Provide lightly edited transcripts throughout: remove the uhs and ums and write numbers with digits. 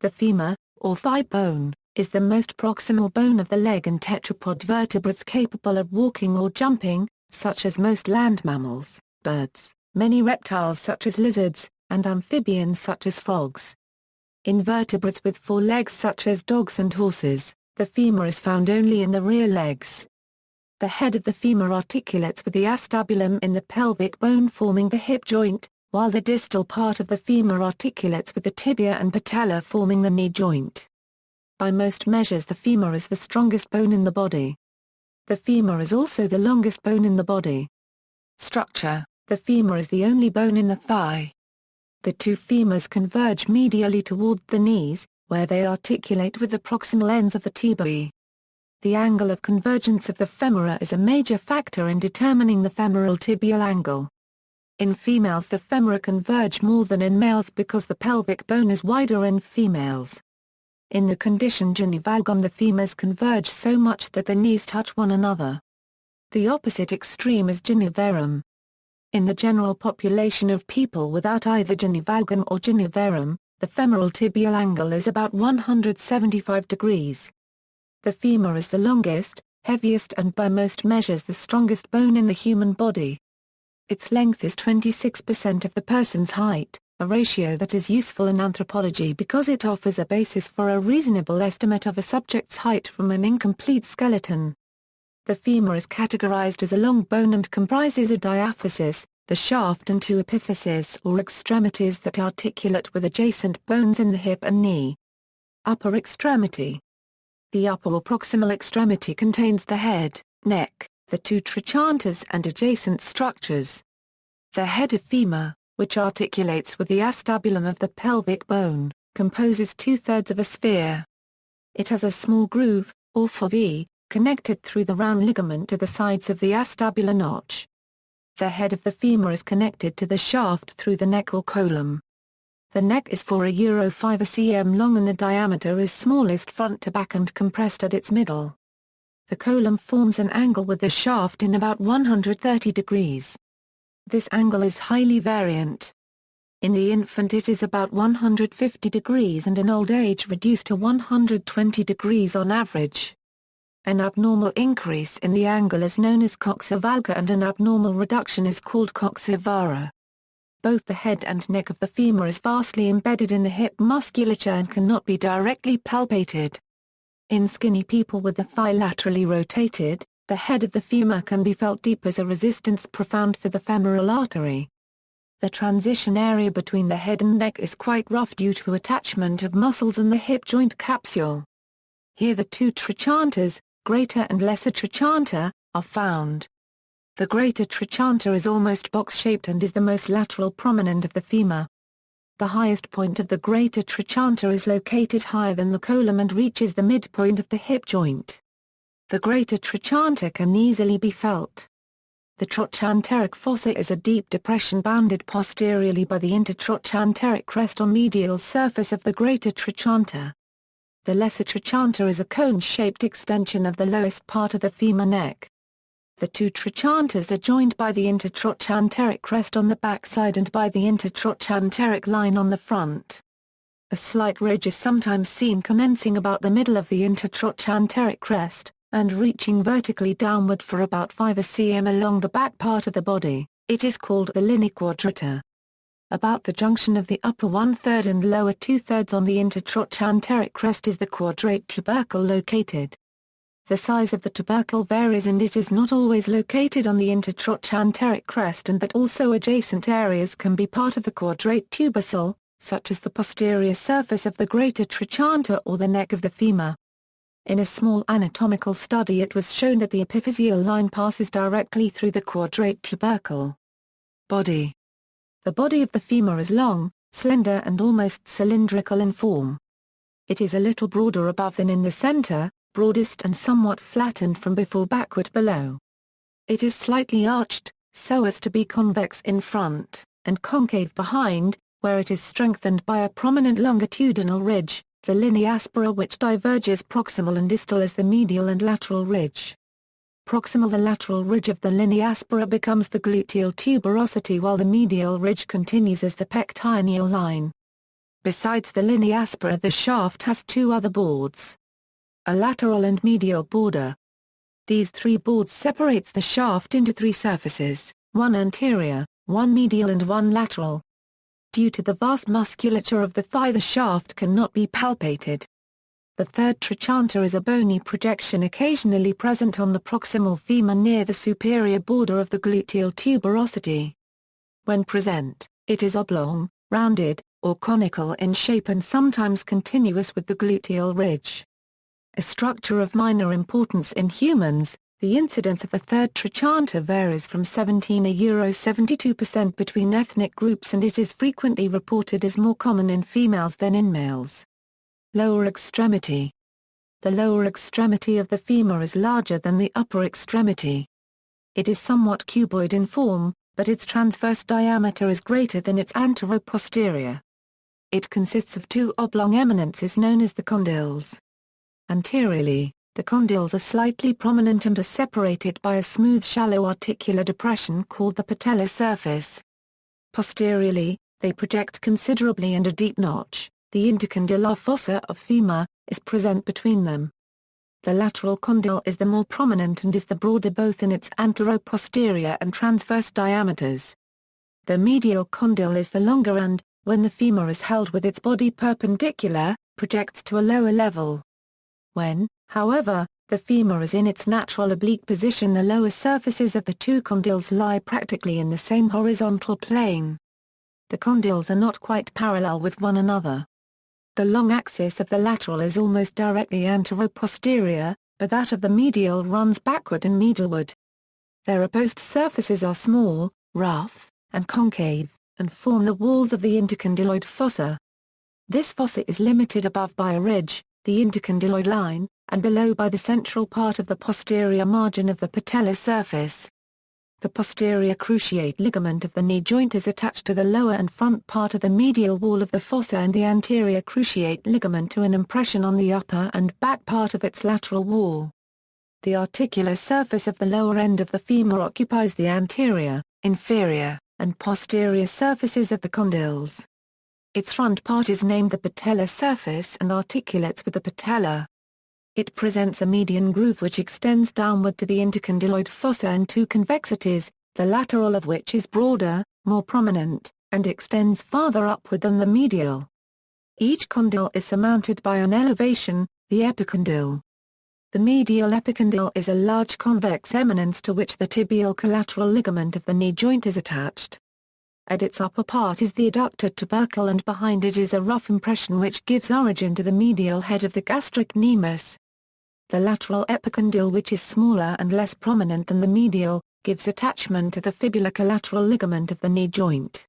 The femur, or thigh bone, is the most proximal bone of the leg in tetrapod vertebrates capable of walking or jumping, such as most land mammals, birds, many reptiles such as lizards, and amphibians such as frogs. In vertebrates with four legs such as dogs and horses, the femur is found only in the rear legs. The head of the femur articulates with the acetabulum in the pelvic bone forming the hip joint, while the distal part of the femur articulates with the tibia and patella forming the knee joint. By most measures the femur is the strongest bone in the body. The femur is also the longest bone in the body. Structure: the femur is the only bone in the thigh. The two femurs converge medially toward the knees, where they articulate with the proximal ends of the tibiae. The angle of convergence of the femora is a major factor in determining the femoral tibial angle. In females the femora converge more than in males because the pelvic bone is wider in females. In the condition gynovalgum the femurs converge so much that the knees touch one another. The opposite extreme is gynoverum. In the general population of people without either gynovalgum or gynoverum, the femoral tibial angle is about 175 degrees. The femur is the longest, heaviest and by most measures the strongest bone in the human body. Its length is 26% of the person's height, a ratio that is useful in anthropology because it offers a basis for a reasonable estimate of a subject's height from an incomplete skeleton. The femur is categorized as a long bone and comprises a diaphysis, the shaft and two epiphyses or extremities that articulate with adjacent bones in the hip and knee. Upper extremity. The upper or proximal extremity contains the head, neck, the two trochanters and adjacent structures. The head of femur, which articulates with the acetabulum of the pelvic bone, composes 2/3 of a sphere. It has a small groove, or fovi, connected through the round ligament to the sides of the acetabular notch. The head of the femur is connected to the shaft through the neck or column. The neck is 4 cm long and the diameter is smallest front to back and compressed at its middle. The column forms an angle with the shaft in about 130 degrees. This angle is highly variant. In the infant it is about 150 degrees and in old age reduced to 120 degrees on average. An abnormal increase in the angle is known as coxa valga and an abnormal reduction is called coxa vara. Both the head and neck of the femur is vastly embedded in the hip musculature and cannot be directly palpated. In skinny people with the thigh laterally rotated, the head of the femur can be felt deep as a resistance profound for the femoral artery. The transition area between the head and neck is quite rough due to attachment of muscles in the hip joint capsule. Here the two trochanters, greater and lesser trochanter, are found. The greater trochanter is almost box-shaped and is the most lateral prominent of the femur. The highest point of the greater trochanter is located higher than the column and reaches the midpoint of the hip joint. The greater trochanter can easily be felt. The trochanteric fossa is a deep depression bounded posteriorly by the intertrochanteric crest or medial surface of the greater trochanter. The lesser trochanter is a cone-shaped extension of the lowest part of the femur neck. The two trochanters are joined by the intertrochanteric crest on the backside and by the intertrochanteric line on the front. A slight ridge is sometimes seen commencing about the middle of the intertrochanteric crest, and reaching vertically downward for about 5 cm along the back part of the body. It is called the linea quadrata. About the junction of the upper 1/3 and lower 2/3 on the intertrochanteric crest is the quadrate tubercle located. The size of the tubercle varies and it is not always located on the intertrochanteric crest and that also adjacent areas can be part of the quadrate tubercle, such as the posterior surface of the greater trochanter or the neck of the femur. In a small anatomical study it was shown that the epiphyseal line passes directly through the quadrate tubercle. Body. The body of the femur is long, slender and almost cylindrical in form. It is a little broader above than in the center, broadest and somewhat flattened from before backward below. It is slightly arched, so as to be convex in front, and concave behind, where it is strengthened by a prominent longitudinal ridge, the linea aspera which diverges proximal and distal as the medial and lateral ridge. Proximal the lateral ridge of the linea aspera becomes the gluteal tuberosity while the medial ridge continues as the pectineal line. Besides the linea aspera, the shaft has two other boards. A lateral and medial border. These three boards separates the shaft into three surfaces, one anterior, one medial and one lateral. Due to the vast musculature of the thigh, the shaft cannot be palpated. The third trochanter is a bony projection occasionally present on the proximal femur near the superior border of the gluteal tuberosity. When present, it is oblong, rounded, or conical in shape and sometimes continuous with the gluteal ridge. A structure of minor importance in humans, the incidence of the third trochanter varies from 17–72% between ethnic groups, and it is frequently reported as more common in females than in males. Lower extremity. The lower extremity of the femur is larger than the upper extremity. It is somewhat cuboid in form, but its transverse diameter is greater than its antero-posterior. It consists of two oblong eminences known as the condyles. Anteriorly, the condyles are slightly prominent and are separated by a smooth shallow articular depression called the patellar surface. Posteriorly, they project considerably, and a deep notch, the intercondylar fossa of femur, is present between them. The lateral condyle is the more prominent and is the broader both in its antero-posterior and transverse diameters. The medial condyle is the longer and, when the femur is held with its body perpendicular, projects to a lower level. When, however, the femur is in its natural oblique position, the lower surfaces of the two condyles lie practically in the same horizontal plane. The condyles are not quite parallel with one another. The long axis of the lateral is almost directly antero-posterior, but that of the medial runs backward and medialward. Their opposed surfaces are small, rough, and concave, and form the walls of the intercondyloid fossa. This fossa is limited above by a ridge, the intercondyloid line, and below by the central part of the posterior margin of the patellar surface. The posterior cruciate ligament of the knee joint is attached to the lower and front part of the medial wall of the fossa, and the anterior cruciate ligament to an impression on the upper and back part of its lateral wall. The articular surface of the lower end of the femur occupies the anterior, inferior, and posterior surfaces of the condyles. Its front part is named the patellar surface and articulates with the patella. It presents a median groove which extends downward to the intercondyloid fossa in two convexities, the lateral of which is broader, more prominent, and extends farther upward than the medial. Each condyle is surmounted by an elevation, the epicondyle. The medial epicondyle is a large convex eminence to which the tibial collateral ligament of the knee joint is attached. At its upper part is the adductor tubercle, and behind it is a rough impression which gives origin to the medial head of the gastrocnemius. The lateral epicondyle, which is smaller and less prominent than the medial, gives attachment to the fibular collateral ligament of the knee joint.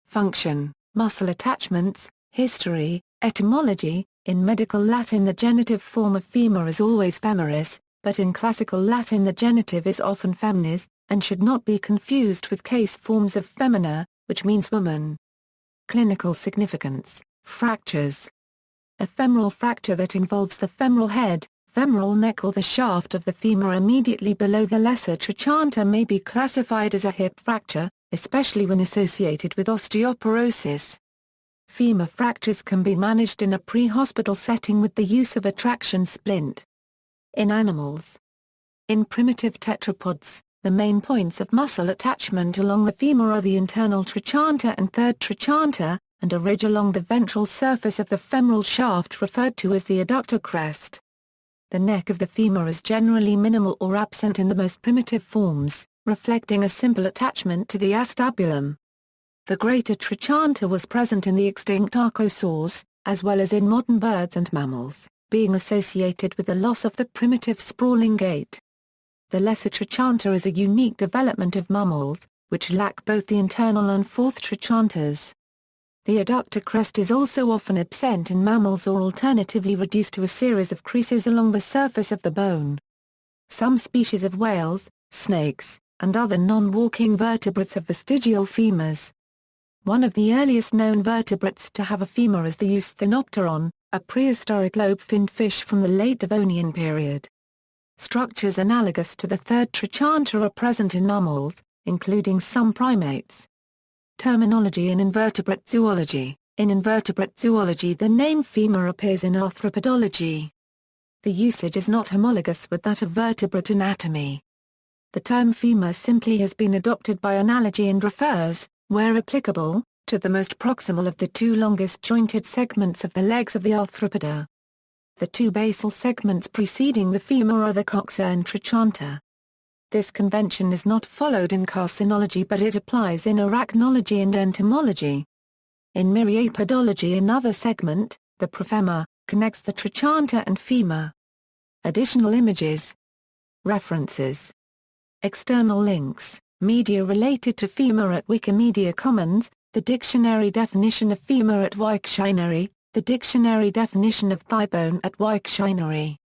Function, muscle attachments, history, etymology. In medical Latin the genitive form of femur is always femoris, but in classical Latin the genitive is often femnis, and should not be confused with case forms of femina, which means woman. Clinical significance, fractures. A femoral fracture that involves the femoral head, femoral neck, or the shaft of the femur immediately below the lesser trochanter may be classified as a hip fracture, especially when associated with osteoporosis. Femur fractures can be managed in a pre-hospital setting with the use of a traction splint. In animals. In primitive tetrapods, the main points of muscle attachment along the femur are the internal trochanter and third trochanter, and a ridge along the ventral surface of the femoral shaft referred to as the adductor crest. The neck of the femur is generally minimal or absent in the most primitive forms, reflecting a simple attachment to the acetabulum. The greater trochanter was present in the extinct archosaurs, as well as in modern birds and mammals, being associated with the loss of the primitive sprawling gait. The lesser trochanter is a unique development of mammals, which lack both the internal and fourth trochanters. The adductor crest is also often absent in mammals, or alternatively reduced to a series of creases along the surface of the bone. Some species of whales, snakes, and other non-walking vertebrates have vestigial femurs. One of the earliest known vertebrates to have a femur is the Eusthenopteron, a prehistoric lobe-finned fish from the late Devonian period. Structures analogous to the third trochanter are present in mammals, including some primates. Terminology in invertebrate zoology. In invertebrate zoology, the name femur appears in arthropodology. The usage is not homologous with that of vertebrate anatomy. The term femur simply has been adopted by analogy and refers, where applicable, to the most proximal of the two longest jointed segments of the legs of the arthropoda. The two basal segments preceding the femur are the coxa and trochanter. This convention is not followed in carcinology, but it applies in arachnology and entomology. In myriapodology, another segment, the profemur, connects the trochanter and femur. Additional images. References. External links, media related to femur at Wikimedia Commons, the dictionary definition of femur at Wiktionary, the dictionary definition of thigh bone at Wiktionary.